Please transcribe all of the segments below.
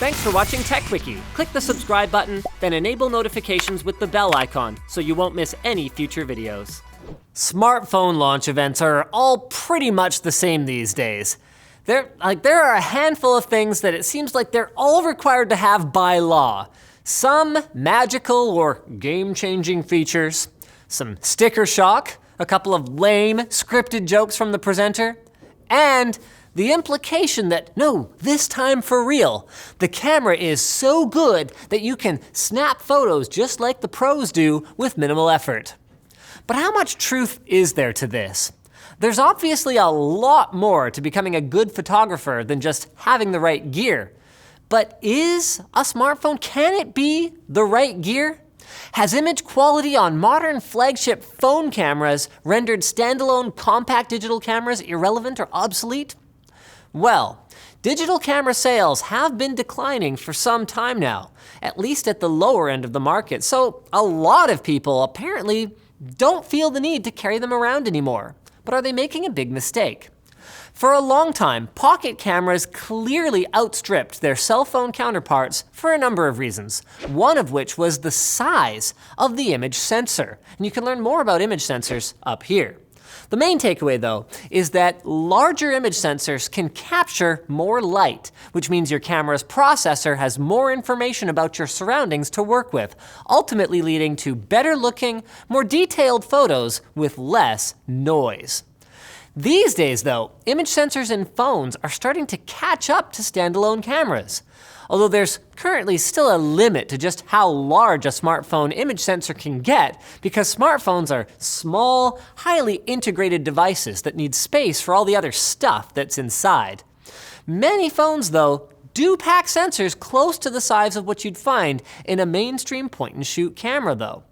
Thanks for watching TechWiki. Click the subscribe button, then enable notifications with the bell icon so you won't miss any future videos. Smartphone launch events are all pretty much the same these days. There are a handful of things that it seems like they're all required to have by law. Some magical or game-changing features, some sticker shock, a couple of lame scripted jokes from the presenter, and the implication that, no, this time for real, the camera is so good that you can snap photos just like the pros do with minimal effort. But how much truth is there to this? There's obviously a lot more to becoming a good photographer than just having the right gear. But is a smartphone, can it be the right gear? Has image quality on modern flagship phone cameras rendered standalone compact digital cameras irrelevant or obsolete? Well, digital camera sales have been declining for some time now, at least at the lower end of the market, so a lot of people apparently don't feel the need to carry them around anymore. But are they making a big mistake? For a long time, pocket cameras clearly outstripped their cell phone counterparts for a number of reasons, one of which was the size of the image sensor. And you can learn more about image sensors up here. The main takeaway, though, is that larger image sensors can capture more light, which means your camera's processor has more information about your surroundings to work with, ultimately leading to better looking, more detailed photos with less noise. These days, though, image sensors in phones are starting to catch up to standalone cameras. Although there's currently still a limit to just how large a smartphone image sensor can get, because smartphones are small, highly integrated devices that need space for all the other stuff that's inside. Many phones, though, do pack sensors close to the size of what you'd find in a mainstream point-and-shoot camera, though.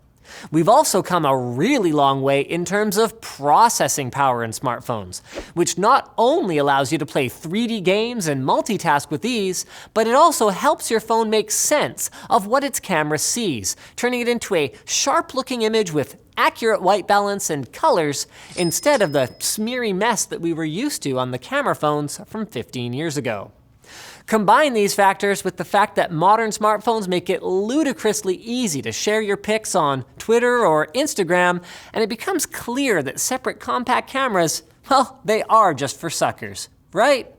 We've also come a really long way in terms of processing power in smartphones, which not only allows you to play 3D games and multitask with ease, but it also helps your phone make sense of what its camera sees, turning it into a sharp-looking image with accurate white balance and colors instead of the smeary mess that we were used to on the camera phones from 15 years ago. Combine these factors with the fact that modern smartphones make it ludicrously easy to share your pics on Twitter or Instagram, and it becomes clear that separate compact cameras, well, they are just for suckers, right?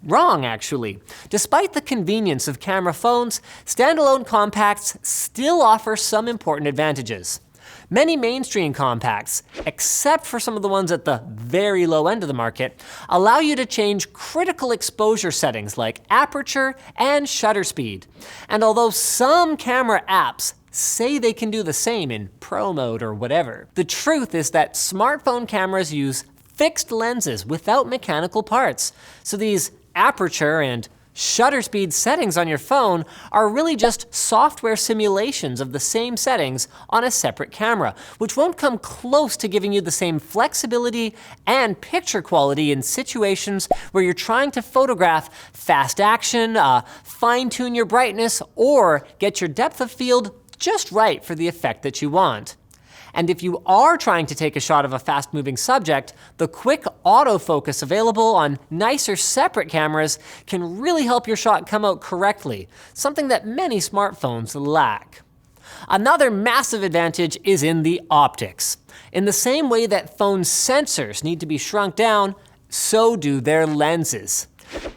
Wrong, actually. Despite the convenience of camera phones, standalone compacts still offer some important advantages. Many mainstream compacts, except for some of the ones at the very low end of the market, allow you to change critical exposure settings like aperture and shutter speed. And although some camera apps say they can do the same in pro mode or whatever, the truth is that smartphone cameras use fixed lenses without mechanical parts. So these aperture and shutter speed settings on your phone are really just software simulations of the same settings on a separate camera, which won't come close to giving you the same flexibility and picture quality in situations where you're trying to photograph fast action, fine-tune your brightness, or get your depth of field just right for the effect that you want. And if you are trying to take a shot of a fast-moving subject, the quick autofocus available on nicer separate cameras can really help your shot come out correctly, something that many smartphones lack. Another massive advantage is in the optics. In the same way that phone sensors need to be shrunk down, so do their lenses.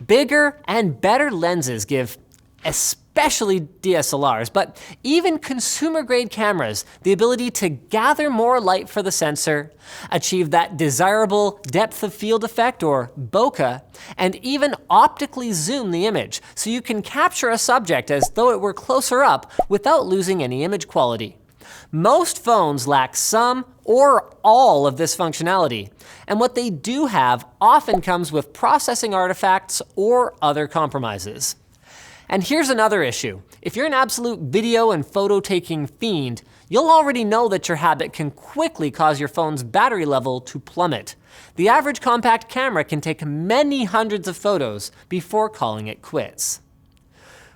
Bigger and better lenses give especially DSLRs, but even consumer-grade cameras, the ability to gather more light for the sensor, achieve that desirable depth of field effect, or bokeh, and even optically zoom the image, so you can capture a subject as though it were closer up without losing any image quality. Most phones lack some or all of this functionality, and what they do have often comes with processing artifacts or other compromises. And here's another issue. If you're an absolute video and photo taking fiend, you'll already know that your habit can quickly cause your phone's battery level to plummet. The average compact camera can take many hundreds of photos before calling it quits.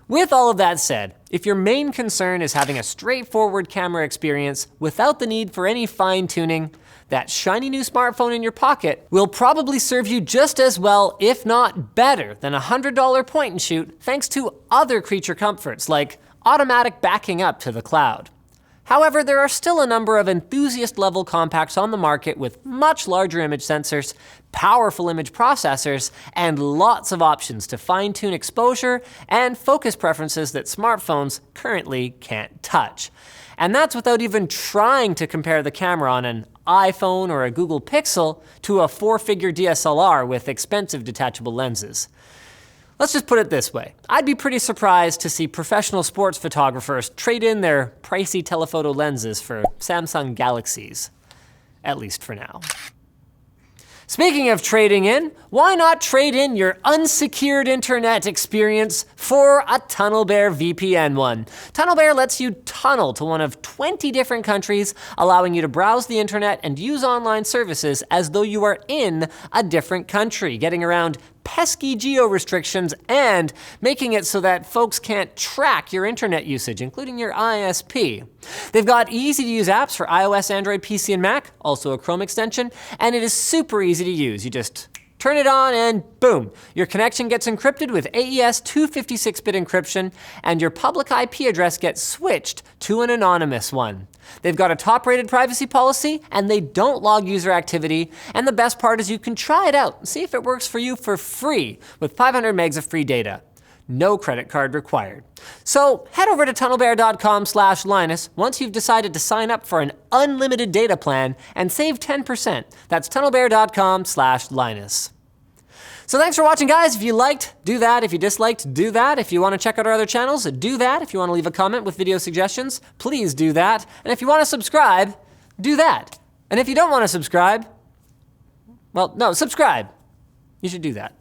With all of that said, if your main concern is having a straightforward camera experience without the need for any fine-tuning, that shiny new smartphone in your pocket will probably serve you just as well, if not better, than a $100 point and shoot, thanks to other creature comforts like automatic backing up to the cloud. However, there are still a number of enthusiast-level compacts on the market with much larger image sensors, powerful image processors, and lots of options to fine-tune exposure and focus preferences that smartphones currently can't touch. And that's without even trying to compare the camera on an iPhone or a Google Pixel to a 4-figure DSLR with expensive detachable lenses. Let's just put it this way. I'd be pretty surprised to see professional sports photographers trade in their pricey telephoto lenses for Samsung Galaxies. At least for now. Speaking of trading in, why not trade in your unsecured internet experience for a TunnelBear VPN one? TunnelBear lets you tunnel to one of 20 different countries, allowing you to browse the internet and use online services as though you are in a different country, getting around pesky geo restrictions and making it so that folks can't track your internet usage, including your ISP. They've got easy to use apps for iOS, Android, PC, and Mac, also a Chrome extension, and it is super easy to use. You just turn it on and boom, your connection gets encrypted with AES 256-bit encryption, and your public IP address gets switched to an anonymous one. They've got a top-rated privacy policy, and they don't log user activity, and the best part is you can try it out and see if it works for you for free with 500 megs of free data. No credit card required. So head over to tunnelbear.com/Linus once you've decided to sign up for an unlimited data plan and save 10%. That's tunnelbear.com/Linus. So thanks for watching, guys. If you liked, do that. If you disliked, do that. If you want to check out our other channels, do that. If you want to leave a comment with video suggestions, please do that. And if you want to subscribe, do that. And if you don't want to subscribe, well, no, subscribe. You should do that.